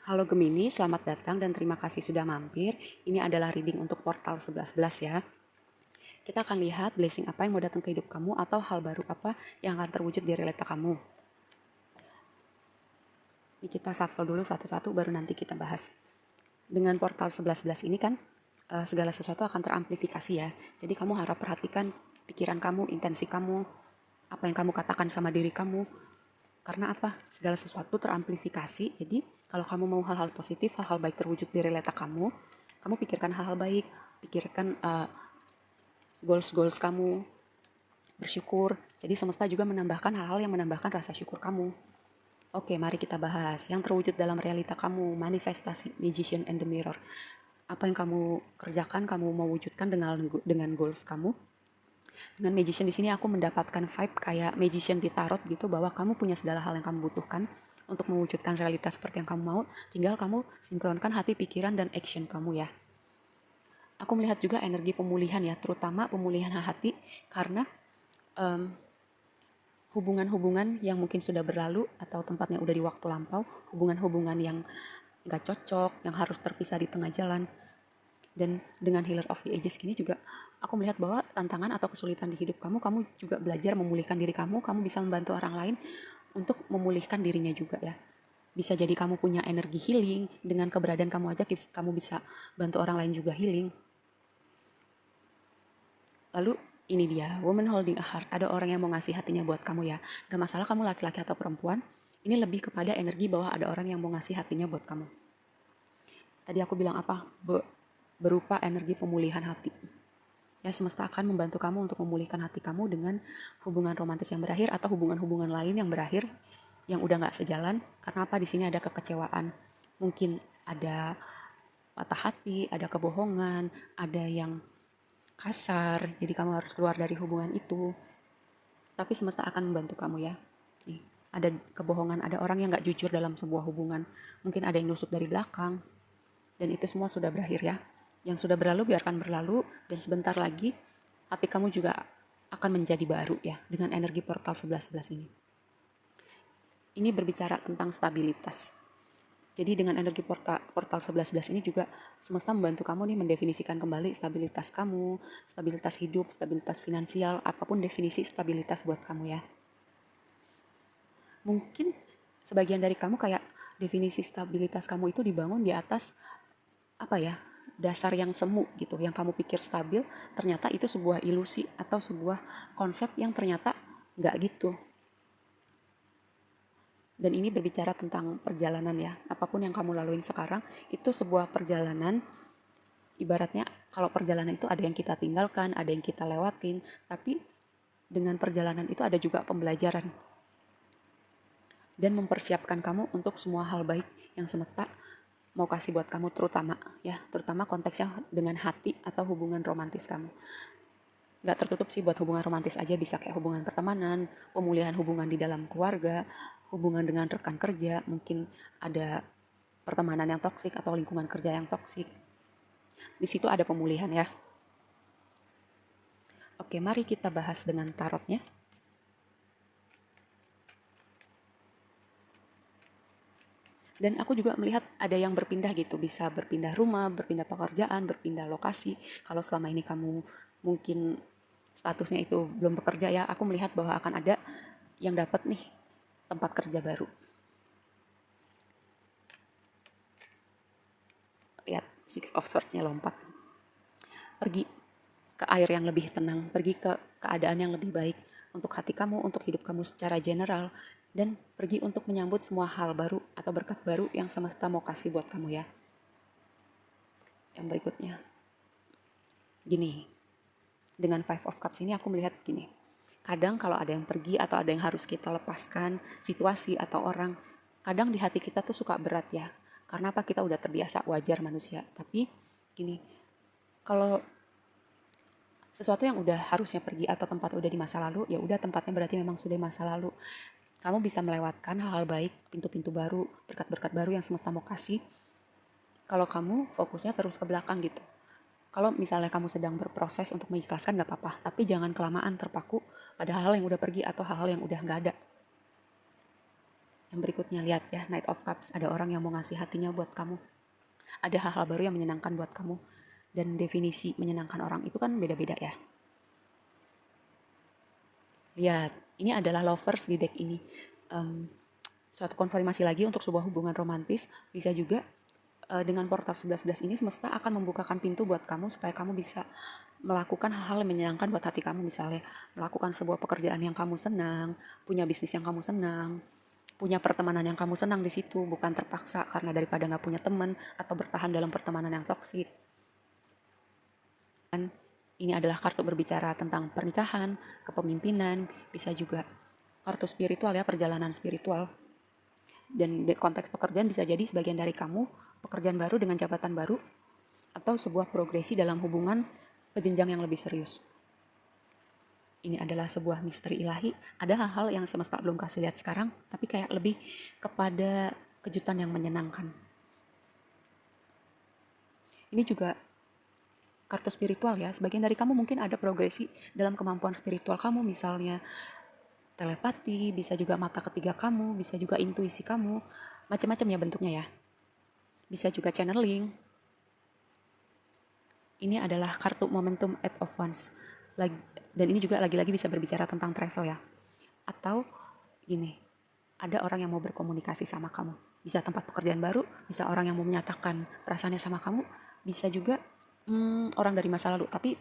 Halo Gemini, selamat datang dan terima kasih sudah mampir. Ini adalah reading untuk portal 11 ya. Kita akan lihat blessing apa yang mau datang ke hidup kamu atau hal baru apa yang akan terwujud di realita kamu. Ini kita shuffle dulu satu-satu baru nanti kita bahas. Dengan portal 11 ini kan segala sesuatu akan teramplifikasi ya. Jadi kamu harap perhatikan pikiran kamu, intensi kamu, apa yang kamu katakan sama diri kamu. Karena apa? Segala sesuatu teramplifikasi. Jadi kalau kamu mau hal-hal positif, hal-hal baik terwujud di realita kamu, kamu pikirkan hal-hal baik, pikirkan goals-goals kamu, bersyukur. Jadi semesta juga menambahkan hal-hal yang menambahkan rasa syukur kamu. Oke, mari kita bahas yang terwujud dalam realita kamu, manifestasi Magician and the Mirror. Apa yang kamu kerjakan, kamu mau wujudkan dengan goals kamu. Dengan Magician di sini aku mendapatkan vibe kayak Magician di tarot gitu, bahwa kamu punya segala hal yang kamu butuhkan untuk mewujudkan realitas seperti yang kamu mau. Tinggal kamu sinkronkan hati, pikiran, dan action kamu ya. Aku melihat juga energi pemulihan ya, terutama pemulihan hati karena um, hubungan-hubungan yang mungkin sudah berlalu atau tempatnya udah di waktu lampau, hubungan-hubungan yang gak cocok, yang harus terpisah di tengah jalan. Dan dengan Healer of the Ages ini juga aku melihat bahwa tantangan atau kesulitan di hidup kamu, kamu juga belajar memulihkan diri kamu bisa membantu orang lain untuk memulihkan dirinya juga ya. Bisa jadi kamu punya energi healing, dengan keberadaan kamu aja kamu bisa bantu orang lain juga healing. Lalu ini dia, woman holding a heart. Ada orang yang mau ngasih hatinya buat kamu ya. Gak masalah kamu laki-laki atau perempuan. Ini lebih kepada energi bahwa ada orang yang mau ngasih hatinya buat kamu. Tadi aku bilang apa? Berupa energi pemulihan hati. Ya, semesta akan membantu kamu untuk memulihkan hati kamu dengan hubungan romantis yang berakhir atau hubungan-hubungan lain yang berakhir yang udah nggak sejalan. Karena apa? Di sini ada kekecewaan. Mungkin ada patah hati, ada kebohongan, ada yang kasar, jadi kamu harus keluar dari hubungan itu. Tapi semesta akan membantu kamu ya. Nih, ada kebohongan, ada orang yang gak jujur dalam sebuah hubungan. Mungkin ada yang nusuk dari belakang. Dan itu semua sudah berakhir ya. Yang sudah berlalu biarkan berlalu. Dan sebentar lagi hati kamu juga akan menjadi baru ya. Dengan energi portal 11 ini. Ini berbicara tentang stabilitas. Jadi dengan energi portal 11 ini juga semesta membantu kamu nih mendefinisikan kembali stabilitas kamu, stabilitas hidup, stabilitas finansial, apapun definisi stabilitas buat kamu ya. Mungkin sebagian dari kamu kayak definisi stabilitas kamu itu dibangun di atas apa ya, dasar yang semu gitu, yang kamu pikir stabil, ternyata itu sebuah ilusi atau sebuah konsep yang ternyata nggak gitu. Dan ini berbicara tentang perjalanan ya. Apapun yang kamu laluin sekarang, itu sebuah perjalanan. Ibaratnya kalau perjalanan itu ada yang kita tinggalkan, ada yang kita lewatin. Tapi dengan perjalanan itu ada juga pembelajaran. Dan mempersiapkan kamu untuk semua hal baik yang semesta mau kasih buat kamu, terutama ya. Terutama konteksnya dengan hati atau hubungan romantis kamu. Gak tertutup sih buat hubungan romantis aja, bisa kayak hubungan pertemanan, pemulihan hubungan di dalam keluarga, hubungan dengan rekan kerja, mungkin ada pertemanan yang toksik atau lingkungan kerja yang toksik. Di situ ada pemulihan ya. Oke, mari kita bahas dengan tarotnya. Dan aku juga melihat ada yang berpindah gitu, bisa berpindah rumah, berpindah pekerjaan, berpindah lokasi. Kalau selama ini kamu mungkin statusnya itu belum bekerja ya, aku melihat bahwa akan ada yang dapat nih tempat kerja baru. Lihat, Six of Swords-nya lompat. Pergi ke air yang lebih tenang, pergi ke keadaan yang lebih baik untuk hati kamu, untuk hidup kamu secara general, dan pergi untuk menyambut semua hal baru atau berkat baru yang semesta mau kasih buat kamu ya. Yang berikutnya, gini, dengan Five of Cups ini aku melihat gini, kadang kalau ada yang pergi atau ada yang harus kita lepaskan, situasi atau orang, kadang di hati kita tuh suka berat ya, karena apa, kita udah terbiasa, wajar manusia. Tapi gini, kalau sesuatu yang udah harusnya pergi atau tempat udah di masa lalu, ya udah tempatnya berarti memang sudah masa lalu. Kamu bisa melewatkan hal-hal baik, pintu-pintu baru, berkat-berkat baru yang semesta mau kasih. Kalau kamu fokusnya terus ke belakang gitu. Kalau misalnya kamu sedang berproses untuk mengikhlaskan gak apa-apa, tapi jangan kelamaan terpaku pada hal-hal yang udah pergi atau hal-hal yang udah gak ada. Yang berikutnya, lihat ya, Knight of Cups, ada orang yang mau ngasih hatinya buat kamu. Ada hal-hal baru yang menyenangkan buat kamu. Dan definisi menyenangkan orang itu kan beda-beda ya. Lihat, ini adalah lovers di deck ini. Suatu konfirmasi lagi untuk sebuah hubungan romantis. Bisa juga dengan portal 11-11 ini semesta akan membukakan pintu buat kamu supaya kamu bisa melakukan hal-hal yang menyenangkan buat hati kamu. Misalnya melakukan sebuah pekerjaan yang kamu senang, punya bisnis yang kamu senang, punya pertemanan yang kamu senang di situ, bukan terpaksa karena daripada nggak punya teman atau bertahan dalam pertemanan yang toksik. Dan ini adalah kartu berbicara tentang pernikahan, kepemimpinan, bisa juga kartu spiritual ya, perjalanan spiritual. Dan di konteks pekerjaan bisa jadi sebagian dari kamu pekerjaan baru dengan jabatan baru atau sebuah progresi dalam hubungan ke jenjang yang lebih serius. Ini adalah sebuah misteri ilahi. Ada hal-hal yang semesta belum kasih lihat sekarang, tapi kayak lebih kepada kejutan yang menyenangkan. Ini juga kartu spiritual ya. Sebagian dari kamu mungkin ada progresi dalam kemampuan spiritual kamu, misalnya telepati, bisa juga mata ketiga kamu, bisa juga intuisi kamu, macam-macam ya bentuknya ya. Bisa juga channeling. Ini adalah kartu momentum 8 of Wands. Dan ini juga lagi-lagi bisa berbicara tentang travel ya. Atau gini, ada orang yang mau berkomunikasi sama kamu. Bisa tempat pekerjaan baru, bisa orang yang mau menyatakan perasaannya sama kamu, bisa juga orang dari masa lalu. Tapi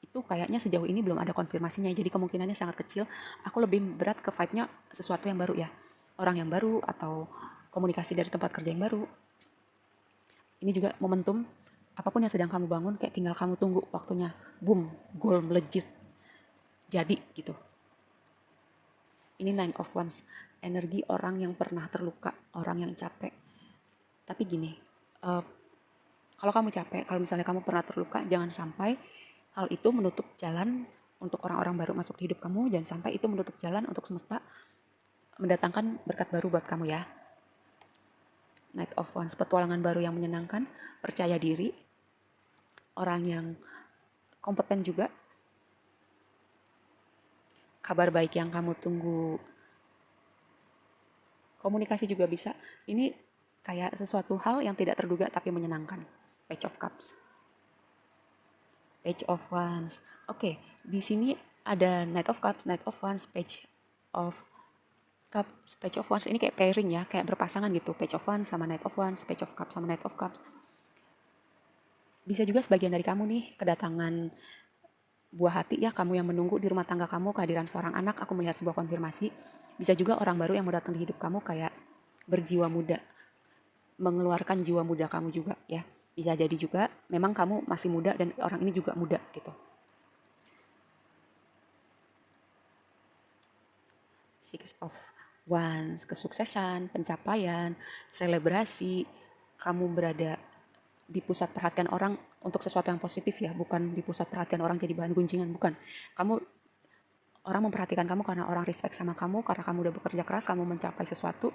itu kayaknya sejauh ini belum ada konfirmasinya, jadi kemungkinannya sangat kecil. Aku lebih berat ke vibe-nya sesuatu yang baru ya. Orang yang baru atau komunikasi dari tempat kerja yang baru. Ini juga momentum, apapun yang sedang kamu bangun, kayak tinggal kamu tunggu waktunya. Boom, goal melejit. Jadi gitu. Ini 9 of Wands, energi orang yang pernah terluka, orang yang capek. Tapi gini, kalau kamu capek, kalau misalnya kamu pernah terluka, jangan sampai hal itu menutup jalan untuk orang-orang baru masuk di hidup kamu. Jangan sampai itu menutup jalan untuk semesta mendatangkan berkat baru buat kamu ya. Knight of Wands, petualangan baru yang menyenangkan, percaya diri, orang yang kompeten juga, kabar baik yang kamu tunggu, komunikasi juga bisa. Ini kayak sesuatu hal yang tidak terduga tapi menyenangkan. Page of Cups, Page of Wands. Oke, di sini ada Knight of Cups, Knight of Wands, Page of Cups, Page of Wands. Ini kayak pairing ya, kayak berpasangan gitu. Page of Wands sama Knight of Wands, Page of Cups sama Knight of Cups. Bisa juga sebagian dari kamu nih kedatangan buah hati ya, kamu yang menunggu di rumah tangga kamu kehadiran seorang anak. Aku melihat sebuah konfirmasi. Bisa juga orang baru yang mau datang di hidup kamu kayak berjiwa muda, mengeluarkan jiwa muda kamu juga ya. Bisa jadi juga memang kamu masih muda dan orang ini juga muda gitu. Six of Wands, kesuksesan, pencapaian, selebrasi, kamu berada di pusat perhatian orang untuk sesuatu yang positif ya, bukan di pusat perhatian orang jadi bahan gunjingan, bukan. Kamu, orang memperhatikan kamu karena orang respect sama kamu, karena kamu udah bekerja keras, kamu mencapai sesuatu,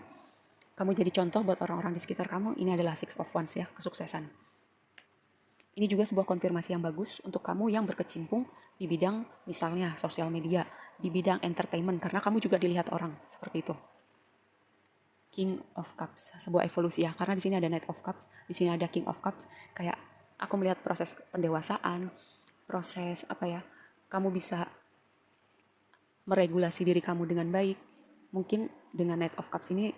kamu jadi contoh buat orang-orang di sekitar kamu. Ini adalah Six of Wands ya, kesuksesan. Ini juga sebuah konfirmasi yang bagus untuk kamu yang berkecimpung di bidang misalnya sosial media, di bidang entertainment, karena kamu juga dilihat orang seperti itu. King of Cups, sebuah evolusi ya, karena di sini ada Knight of Cups, di sini ada King of Cups. Kayak aku melihat proses pendewasaan, proses apa ya, kamu bisa meregulasi diri kamu dengan baik. Mungkin dengan Knight of Cups ini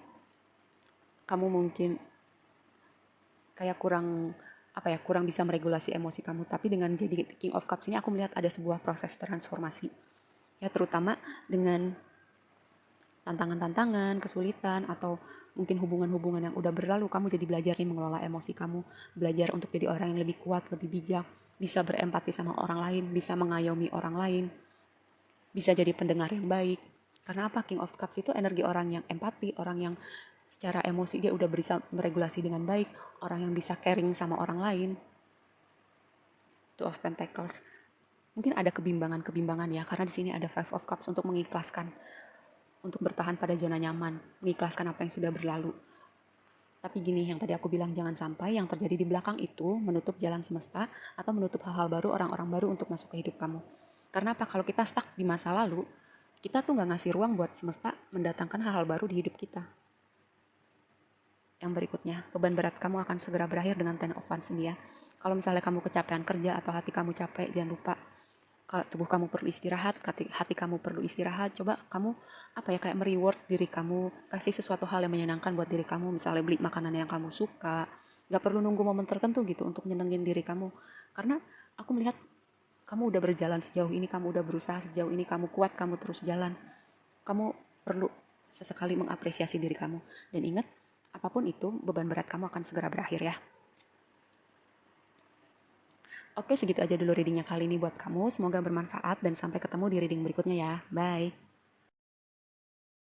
kamu mungkin kayak kurang apa ya, kurang bisa meregulasi emosi kamu, tapi dengan jadi King of Cups ini aku melihat ada sebuah proses transformasi ya, terutama dengan tantangan-tantangan, kesulitan, atau mungkin hubungan-hubungan yang udah berlalu, kamu jadi belajar nih mengelola emosi kamu, belajar untuk jadi orang yang lebih kuat, lebih bijak, bisa berempati sama orang lain, bisa mengayomi orang lain, bisa jadi pendengar yang baik. Karena apa? King of Cups itu energi orang yang empati, orang yang secara emosi dia udah bisa meregulasi dengan baik, orang yang bisa caring sama orang lain. Two of Pentacles. Mungkin ada kebimbangan-kebimbangan ya, karena di sini ada Five of Cups untuk mengikhlaskan, untuk bertahan pada zona nyaman, mengikhlaskan apa yang sudah berlalu. Tapi gini, yang tadi aku bilang, jangan sampai yang terjadi di belakang itu menutup jalan semesta atau menutup hal-hal baru, orang-orang baru untuk masuk ke hidup kamu. Karena apa? Kalau kita stuck di masa lalu, kita tuh nggak ngasih ruang buat semesta mendatangkan hal-hal baru di hidup kita. yang berikutnya, beban berat kamu akan segera berakhir dengan Ten of Wands ini ya. Kalau misalnya kamu kecapean kerja atau hati kamu capek, jangan lupa kalau tubuh kamu perlu istirahat, hati kamu perlu istirahat, coba kamu kayak mereward diri kamu, kasih sesuatu hal yang menyenangkan buat diri kamu, misalnya beli makanan yang kamu suka, nggak perlu nunggu momen tertentu gitu untuk nyenengin diri kamu, karena aku melihat kamu udah berjalan sejauh ini, kamu udah berusaha sejauh ini, kamu kuat, kamu terus jalan, kamu perlu sesekali mengapresiasi diri kamu, dan ingat, apapun itu, beban berat kamu akan segera berakhir ya. Oke, segitu aja dulu readingnya kali ini buat kamu. Semoga bermanfaat dan sampai ketemu di reading berikutnya ya. Bye.